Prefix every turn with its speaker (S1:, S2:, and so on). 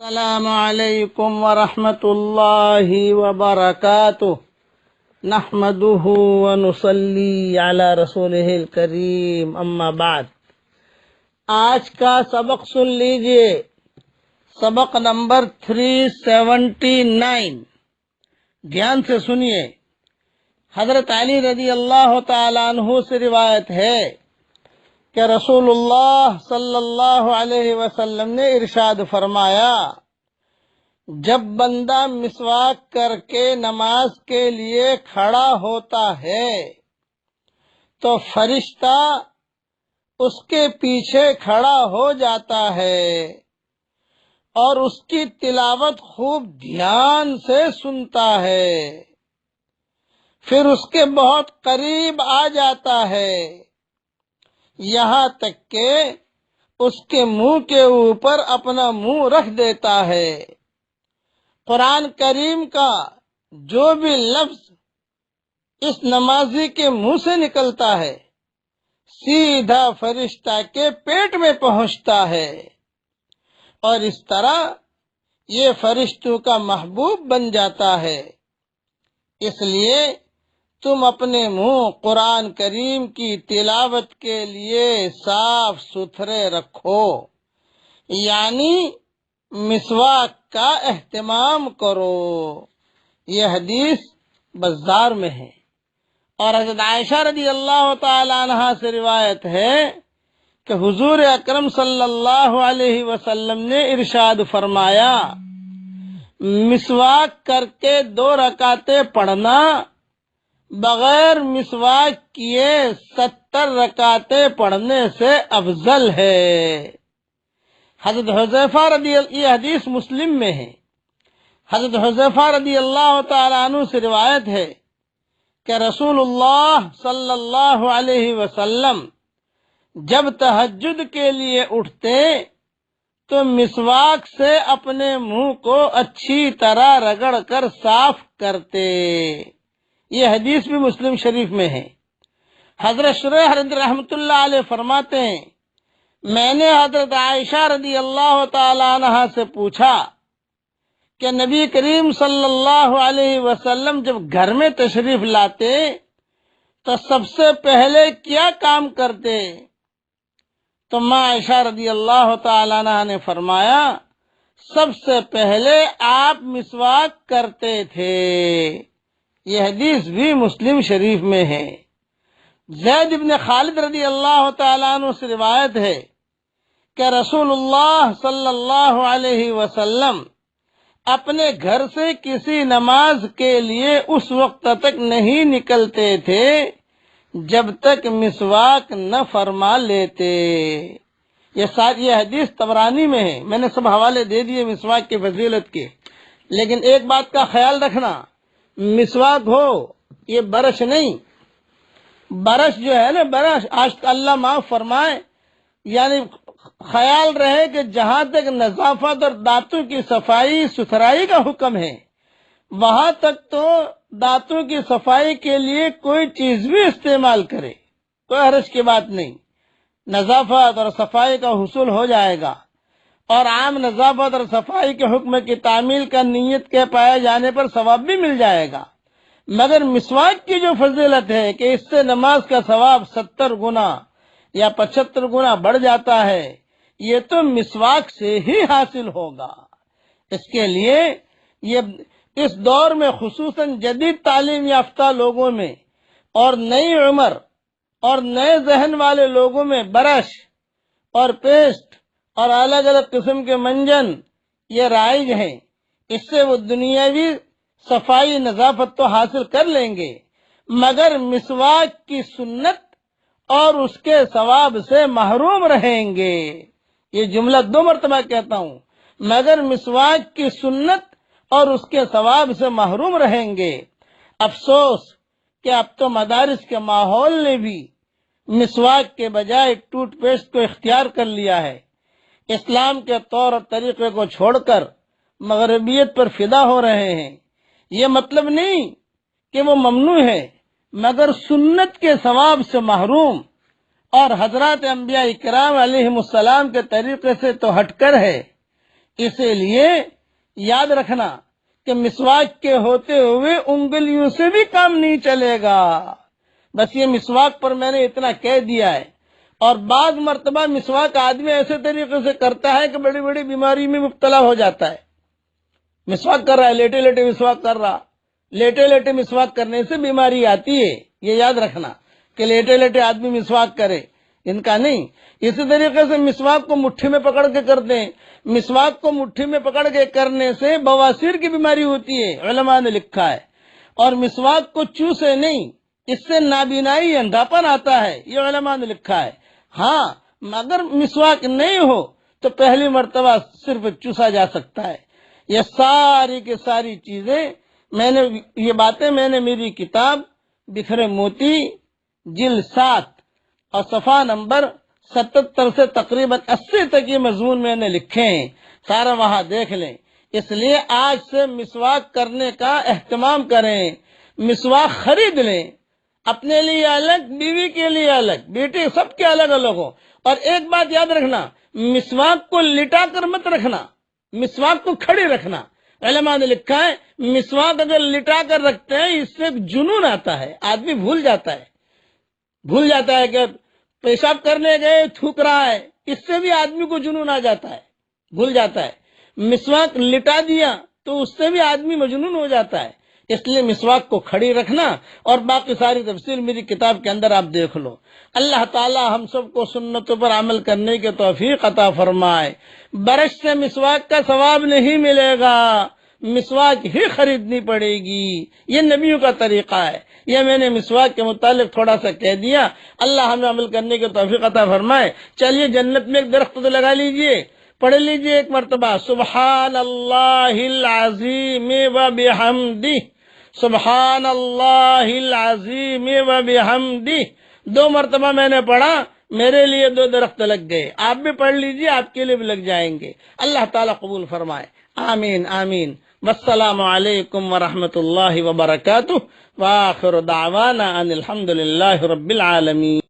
S1: السلام علیکم ورحمۃ اللہ وبرکاتہ نحمده ونصلی علی رسولہ الکریم اما بعد۔ آج کا سبق سن لیجئے، سبق نمبر 379۔ دھیان سے سنیے۔ حضرت علی رضی اللہ تعالیٰ عنہ سے روایت ہے کہ رسول اللہ صلی اللہ علیہ وسلم نے ارشاد فرمایا، جب بندہ مسواک کر کے نماز کے لیے کھڑا ہوتا ہے تو فرشتہ اس کے پیچھے کھڑا ہو جاتا ہے اور اس کی تلاوت خوب دھیان سے سنتا ہے، پھر اس کے بہت قریب آ جاتا ہے، یہاں تک کہ اس کے منہ کے اوپر اپنا منہ رکھ دیتا ہے۔ قرآن کریم کا جو بھی لفظ اس نمازی کے منہ سے نکلتا ہے سیدھا فرشتہ کے پیٹ میں پہنچتا ہے، اور اس طرح یہ فرشتوں کا محبوب بن جاتا ہے۔ اس لیے تم اپنے منہ قرآن کریم کی تلاوت کے لیے صاف ستھرے رکھو، یعنی مسواک کا اہتمام کرو۔ یہ حدیث بزار میں ہے، اور حضرت عائشہ رضی اللہ تعالی عنہا سے روایت ہے کہ حضور اکرم صلی اللہ علیہ وسلم نے ارشاد فرمایا، مسواک کر کے 2 رکعتیں پڑھنا بغیر مسواک کیے 70 رکعتیں پڑھنے سے افضل ہے۔ حضرت حذیفہ یہ حدیث مسلم میں ہے۔ حضرت حذیفہ رضی اللہ تعالیٰ عنہ سے روایت ہے کہ رسول اللہ صلی اللہ علیہ وسلم جب تہجد کے لیے اٹھتے تو مسواک سے اپنے منہ کو اچھی طرح رگڑ کر صاف کرتے۔ یہ حدیث بھی مسلم شریف میں ہے۔ حضرت شریح رحمۃ اللہ علیہ فرماتے ہیں، میں نے حضرت عائشہ رضی اللہ تعالی عنہا سے پوچھا کہ نبی کریم صلی اللہ علیہ وسلم جب گھر میں تشریف لاتے تو سب سے پہلے کیا کام کرتے؟ تو ماں عائشہ رضی اللہ تعالی عنہا نے فرمایا، سب سے پہلے آپ مسواک کرتے تھے۔ یہ حدیث بھی مسلم شریف میں ہے۔ زید بن خالد رضی اللہ تعالیٰ عنہ سے روایت ہے کہ رسول اللہ صلی اللہ علیہ وسلم اپنے گھر سے کسی نماز کے لیے اس وقت تک نہیں نکلتے تھے جب تک مسواک نہ فرما لیتے۔ یہ حدیث طبرانی میں ہے۔ میں نے سب حوالے دے دیے مسواک کی فضیلت کے، لیکن ایک بات کا خیال رکھنا، مسواک ہو یہ برش نہیں۔ برش جو ہے نا، برش آج اللہ معاف فرمائے، یعنی خیال رہے کہ جہاں تک نظافت اور دانتوں کی صفائی ستھرائی کا حکم ہے، وہاں تک تو دانتوں کی صفائی کے لیے کوئی چیز بھی استعمال کرے، کوئی حرج کی بات نہیں، نظافت اور صفائی کا حصول ہو جائے گا، اور عام نظافت اور صفائی کے حکم کی تعمیل کا نیت کے پائے جانے پر ثواب بھی مل جائے گا۔ مگر مسواک کی جو فضیلت ہے کہ اس سے نماز کا ثواب 70 گنا یا 75 گنا بڑھ جاتا ہے، یہ تو مسواک سے ہی حاصل ہوگا۔ اس کے لیے یہ اس دور میں خصوصاً جدید تعلیم یافتہ لوگوں میں اور نئی عمر اور نئے ذہن والے لوگوں میں برش اور پیسٹ اور الگ الگ قسم کے منجن یہ رائج ہیں۔ اس سے وہ دنیاوی صفائی نظافت تو حاصل کر لیں گے، مگر مسواک کی سنت اور اس کے ثواب سے محروم رہیں گے۔ یہ جملہ 2 مرتبہ کہتا ہوں، مگر مسواک کی سنت اور اس کے ثواب سے محروم رہیں گے۔ افسوس کہ اب تو مدارس کے ماحول نے بھی مسواک کے بجائے ٹوتھ پیسٹ کو اختیار کر لیا ہے۔ اسلام کے طور اور طریقے کو چھوڑ کر مغربیت پر فدا ہو رہے ہیں۔ یہ مطلب نہیں کہ وہ ممنوع ہے، مگر سنت کے ثواب سے محروم اور حضرات انبیاء کرام علیہم السلام کے طریقے سے تو ہٹ کر ہے۔ اسی لیے یاد رکھنا کہ مسواک کے ہوتے ہوئے انگلیوں سے بھی کام نہیں چلے گا. بس یہ مسواک پر میں نے اتنا کہہ دیا ہے. اور بعض مرتبہ مسواک آدمی ایسے طریقے سے کرتا ہے کہ بڑی بڑی بیماری میں مبتلا ہو جاتا ہے. مسواک کر رہا ہے، لیٹے لیٹے مسواک کر رہا، لیٹے لیٹے مسواک کرنے سے بیماری آتی ہے. یہ یاد رکھنا کہ لیٹے لیٹے آدمی مسواک کرے، ان کا نہیں. اسی طریقے سے مسواک کو مٹھی میں پکڑ کے کرتے ہیں. مسواک کو مٹھی میں پکڑ کے کرنے سے بواسیر کی بیماری ہوتی ہے، علماء نے لکھا ہے. اور مسواک کو چوسے نہیں، اس سے نابینائی اندھاپن آتا ہے، یہ علماء نے لکھا ہے. ہاں اگر مسواک نہیں ہو تو پہلی مرتبہ صرف چوسا جا سکتا ہے. یہ ساری کی ساری چیزیں یہ باتیں میں نے میری کتاب بکھرے موتی جلد 7 اور صفحہ نمبر 77 سے تقریباً 80 تک یہ مضمون میں نے لکھے ہیں، سارا وہاں دیکھ لیں. اس لیے آج سے مسواک کرنے کا اہتمام کریں. مسواک خرید لیں، اپنے لیے الگ، بیوی کے لیے الگ، بیٹے سب کے الگ الگ ہو. اور ایک بات یاد رکھنا، مسواک کو لٹا کر مت رکھنا، مسواک کو کھڑی رکھنا. علماء نے لکھا ہے مسواک اگر لٹا کر رکھتے ہیں اس سے جنون آتا ہے، آدمی بھول جاتا ہے کہ پیشاب کرنے گئے تھوک رہا ہے، اس سے بھی آدمی کو جنون آ جاتا ہے، بھول جاتا ہے. مسواک لٹا دیا تو اس سے بھی آدمی مجنون ہو جاتا ہے. اس لیے مسواک کو کھڑی رکھنا. اور باقی ساری تفصیل میری کتاب کے اندر آپ دیکھ لو. اللہ تعالی ہم سب کو سنتوں پر عمل کرنے کی توفیق عطا فرمائے. برش سے مسواک کا ثواب نہیں ملے گا، مسواک ہی خریدنی پڑے گی. یہ نبیوں کا طریقہ ہے. یہ میں نے مسواک کے متعلق تھوڑا سا کہہ دیا. اللہ ہمیں عمل کرنے کی توفیق عطا فرمائے. چلیے جنت میں ایک درخت تو لگا لیجئے، پڑھ لیجئے ایک مرتبہ سبحان اللہ العظیم و بحمدہ، سبحان اللہ العظیم و بحمدہ. 2 مرتبہ میں نے پڑھا، میرے لیے 2 درخت لگ گئے. آپ بھی پڑھ لیجئے، آپ کے لیے بھی لگ جائیں گے. اللہ تعالیٰ قبول فرمائے. آمین آمین. والسلام علیکم ورحمۃ اللہ وبرکاتہ. وآخر دعوانا ان الحمد للہ رب العالمین.